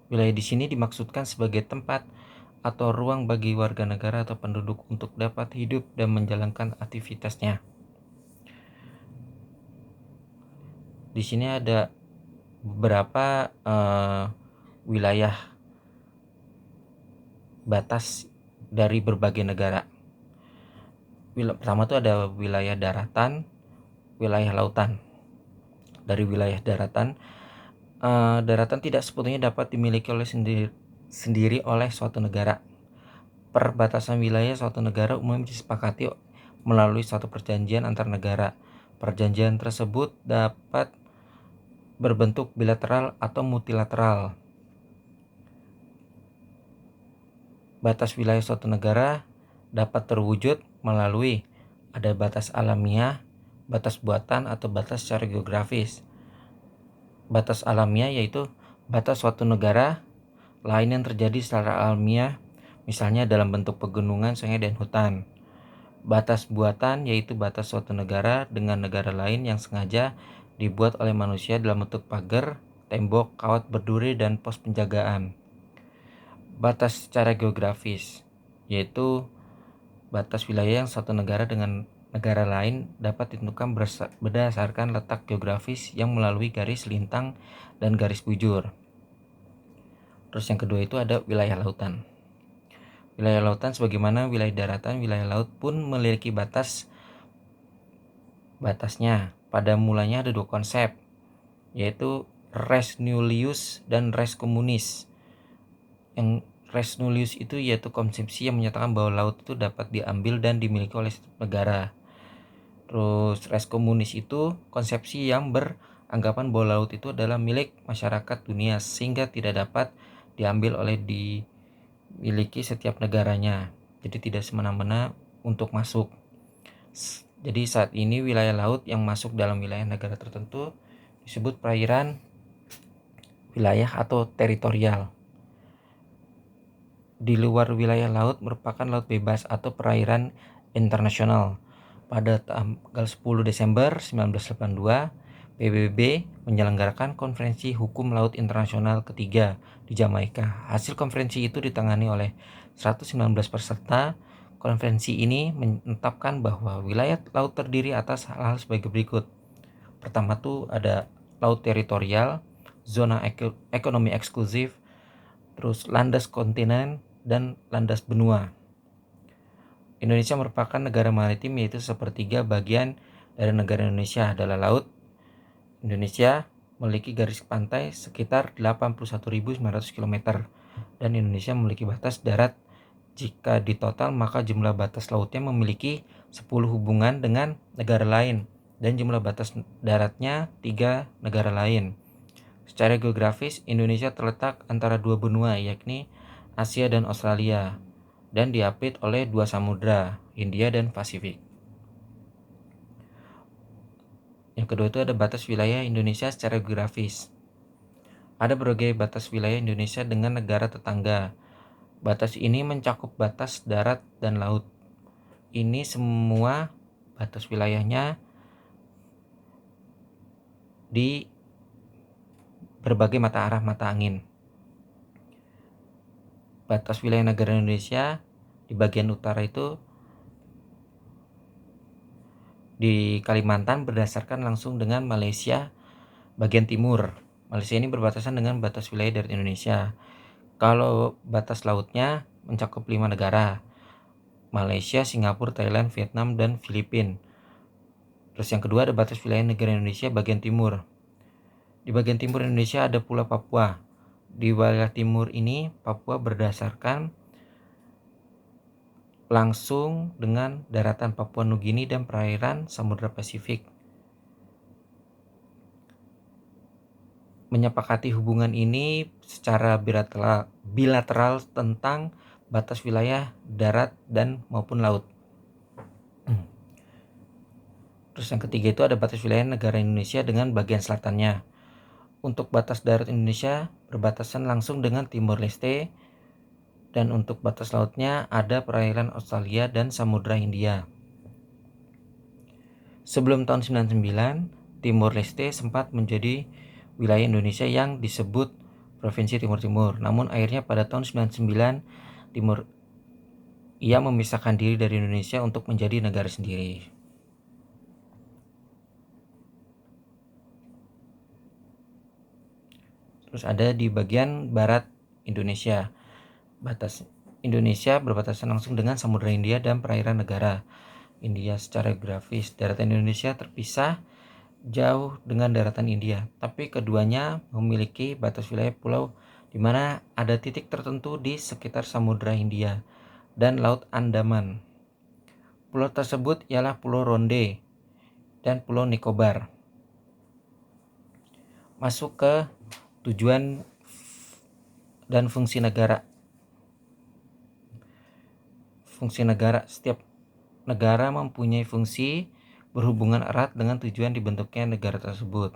Wilayah di sini dimaksudkan sebagai tempat atau ruang bagi warga negara atau penduduk untuk dapat hidup dan menjalankan aktivitasnya. Di sini ada beberapa wilayah batas dari berbagai negara. Pertama itu ada wilayah daratan, wilayah lautan. Dari wilayah daratan, daratan tidak sepenuhnya dapat dimiliki oleh sendiri oleh suatu negara. Perbatasan wilayah suatu negara umumnya disepakati melalui suatu perjanjian antar negara. Perjanjian tersebut dapat berbentuk bilateral atau multilateral. Batas wilayah suatu negara dapat terwujud melalui ada batas alamiah, batas buatan, atau batas secara geografis. Batas alamiah yaitu batas suatu negara lain yang terjadi secara alamiah, misalnya dalam bentuk pegunungan, sungai, dan hutan. Batas buatan yaitu batas suatu negara dengan negara lain yang sengaja dibuat oleh manusia dalam bentuk pagar, tembok, kawat berduri, dan pos penjagaan. Batas secara geografis yaitu batas wilayah yang satu negara dengan negara lain dapat ditentukan berdasarkan letak geografis yang melalui garis lintang dan garis bujur. Terus yang kedua itu ada wilayah lautan. Wilayah lautan sebagaimana wilayah daratan, wilayah laut pun memiliki batasnya. Pada mulanya ada dua konsep, yaitu res nullius dan res communis. Yang res nullius itu yaitu konsepsi yang menyatakan bahwa laut itu dapat diambil dan dimiliki oleh setiap negara. Terus res communis itu konsepsi yang beranggapan bahwa laut itu adalah milik masyarakat dunia sehingga tidak dapat diambil oleh dimiliki setiap negaranya. Jadi tidak semena-mena untuk masuk. Jadi saat ini wilayah laut yang masuk dalam wilayah negara tertentu disebut perairan wilayah atau teritorial. Di luar wilayah laut merupakan laut bebas atau perairan internasional. Pada tanggal 10 Desember 1982, PBB menyelenggarakan Konferensi Hukum Laut Internasional ketiga di Jamaika. Hasil konferensi itu ditangani oleh 119 peserta. Konferensi ini menetapkan bahwa wilayah laut terdiri atas hal-hal sebagai berikut. Pertama tuh ada laut teritorial, zona ekonomi eksklusif, terus landas kontinen, dan landas benua. Indonesia merupakan negara maritim yaitu sepertiga bagian dari negara Indonesia adalah laut. Indonesia memiliki garis pantai sekitar 81.900 km dan Indonesia memiliki batas darat. Jika ditotal maka jumlah batas lautnya memiliki 10 hubungan dengan negara lain dan jumlah batas daratnya 3 negara lain. Secara geografis, Indonesia terletak antara dua benua yakni Asia dan Australia dan diapit oleh dua samudra, Hindia dan Pasifik. Yang kedua itu ada batas wilayah Indonesia secara geografis. Ada berbagai batas wilayah Indonesia dengan negara tetangga. Batas ini mencakup batas darat dan laut. Ini semua batas wilayahnya di berbagai mata arah mata angin. Batas wilayah negara Indonesia di bagian utara itu di Kalimantan berdasarkan langsung dengan Malaysia bagian timur. Malaysia ini berbatasan dengan batas wilayah dari Indonesia. Kalau batas lautnya mencakup 5 negara, Malaysia, Singapura, Thailand, Vietnam, dan Filipina. Terus yang kedua ada batas wilayah negara Indonesia bagian timur. Di bagian timur Indonesia ada Pulau Papua. Di wilayah timur ini Papua berdasarkan langsung dengan daratan Papua Nugini dan perairan Samudra Pasifik. Menyepakati hubungan ini secara bilateral tentang batas wilayah darat dan maupun laut. Terus yang ketiga itu ada batas wilayah negara Indonesia dengan bagian selatannya. Untuk batas darat Indonesia berbatasan langsung dengan Timor Leste, dan untuk batas lautnya ada perairan Australia dan Samudra Hindia. Sebelum tahun 99, Timor Leste sempat menjadi wilayah Indonesia yang disebut Provinsi Timur Timur. Namun akhirnya pada tahun 99 ia memisahkan diri dari Indonesia untuk menjadi negara sendiri. Terus ada di bagian barat Indonesia. Batas Indonesia berbatasan langsung dengan Samudra Hindia dan perairan negara India. Secara geografis, daratan Indonesia terpisah jauh dengan daratan India, tapi keduanya memiliki batas wilayah pulau di mana ada titik tertentu di sekitar Samudra Hindia dan Laut Andaman. Pulau tersebut ialah Pulau Ronde dan Pulau Nicobar. Masuk ke tujuan dan fungsi negara. Fungsi negara, setiap negara mempunyai fungsi berhubungan erat dengan tujuan dibentuknya negara tersebut.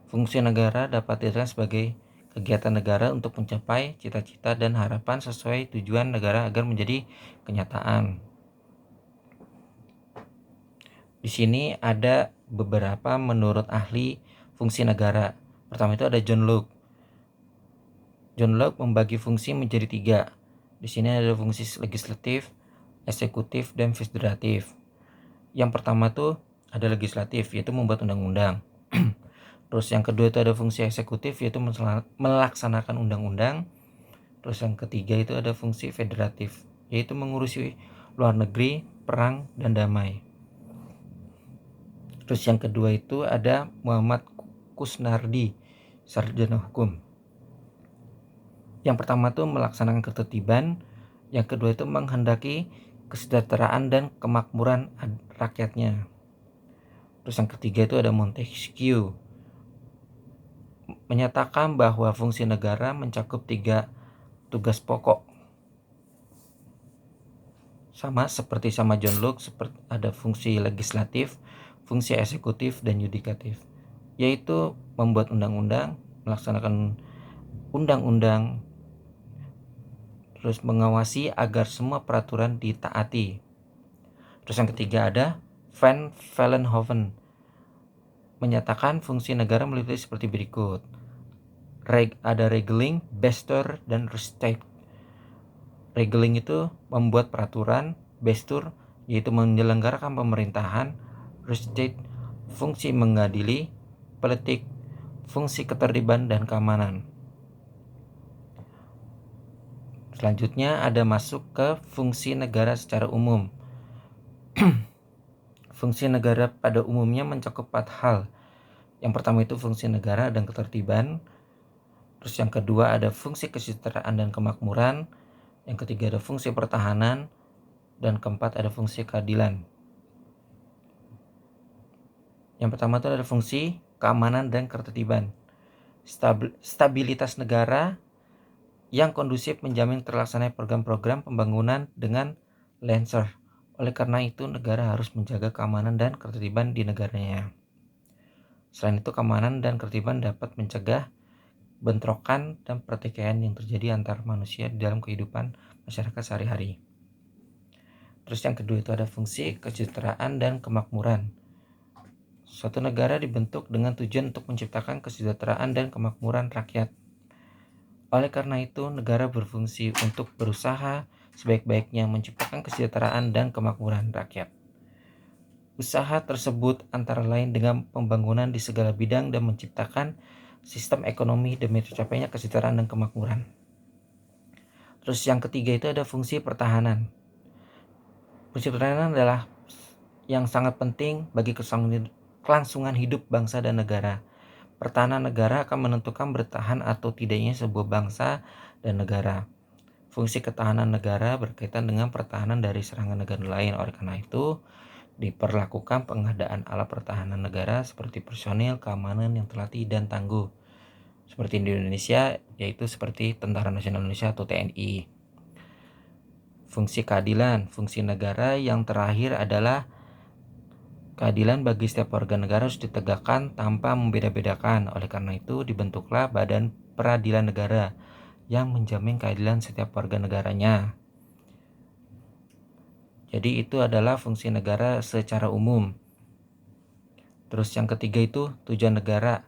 Fungsi negara dapat dilihat sebagai kegiatan negara untuk mencapai cita-cita dan harapan sesuai tujuan negara agar menjadi kenyataan. Di sini ada beberapa menurut ahli fungsi negara. Pertama itu ada John Locke. John Locke membagi fungsi menjadi 3. Di sini ada fungsi legislatif, eksekutif, dan federatif. Yang pertama tuh ada legislatif, yaitu membuat undang-undang. Terus yang kedua itu ada fungsi eksekutif, yaitu melaksanakan undang-undang. Terus yang ketiga itu ada fungsi federatif, yaitu mengurusi luar negeri, perang, dan damai. Terus yang kedua itu ada Muhammad Kusnardi, sarjana hukum. Yang pertama itu melaksanakan ketertiban, yang kedua itu menghendaki kesejahteraan dan kemakmuran rakyatnya. Terus yang ketiga itu ada Montesquieu, menyatakan bahwa fungsi negara mencakup 3 tugas pokok. Sama seperti John Locke, ada fungsi legislatif, fungsi eksekutif, dan yudikatif, yaitu membuat undang-undang, melaksanakan undang-undang, terus mengawasi agar semua peraturan ditaati. Terus yang ketiga ada Van Vollenhoven, menyatakan fungsi negara meliputi seperti berikut. Ada regeling, bestur, dan restate. Regeling itu membuat peraturan, bestur yaitu menyelenggarakan pemerintahan, restate fungsi mengadili, politik fungsi ketertiban dan keamanan. Selanjutnya ada masuk ke fungsi negara secara umum. Fungsi negara pada umumnya mencakup 4 hal. Yang pertama itu fungsi negara dan ketertiban. Terus yang kedua ada fungsi kesejahteraan dan kemakmuran. Yang ketiga ada fungsi pertahanan. Dan keempat ada fungsi keadilan. Yang pertama itu ada fungsi keamanan dan ketertiban. Stabilitas negara yang kondusif menjamin terlaksananya program-program pembangunan dengan lancar. Oleh karena itu, negara harus menjaga keamanan dan ketertiban di negaranya. Selain itu, keamanan dan ketertiban dapat mencegah bentrokan dan pertikaian yang terjadi antar manusia di dalam kehidupan masyarakat sehari-hari. Terus yang kedua itu ada fungsi kesejahteraan dan kemakmuran. Suatu negara dibentuk dengan tujuan untuk menciptakan kesejahteraan dan kemakmuran rakyat. Oleh karena itu, negara berfungsi untuk berusaha sebaik-baiknya menciptakan kesejahteraan dan kemakmuran rakyat. Usaha tersebut antara lain dengan pembangunan di segala bidang dan menciptakan sistem ekonomi demi tercapainya kesejahteraan dan kemakmuran. Terus yang ketiga itu ada fungsi pertahanan. Fungsi pertahanan adalah yang sangat penting bagi kelangsungan hidup bangsa dan negara. Pertahanan negara akan menentukan bertahan atau tidaknya sebuah bangsa dan negara. Fungsi ketahanan negara berkaitan dengan pertahanan dari serangan negara lain. Oleh karena itu, diperlakukan pengadaan alat pertahanan negara seperti personil keamanan yang terlatih dan tangguh. Seperti di Indonesia, yaitu seperti Tentara Nasional Indonesia atau TNI. Fungsi keadilan, fungsi negara yang terakhir adalah keadilan bagi setiap warga negara harus ditegakkan tanpa membeda-bedakan. Oleh karena itu, dibentuklah Badan Peradilan Negara yang menjamin keadilan setiap warga negaranya. Jadi itu adalah fungsi negara secara umum. Terus yang ketiga itu tujuan negara.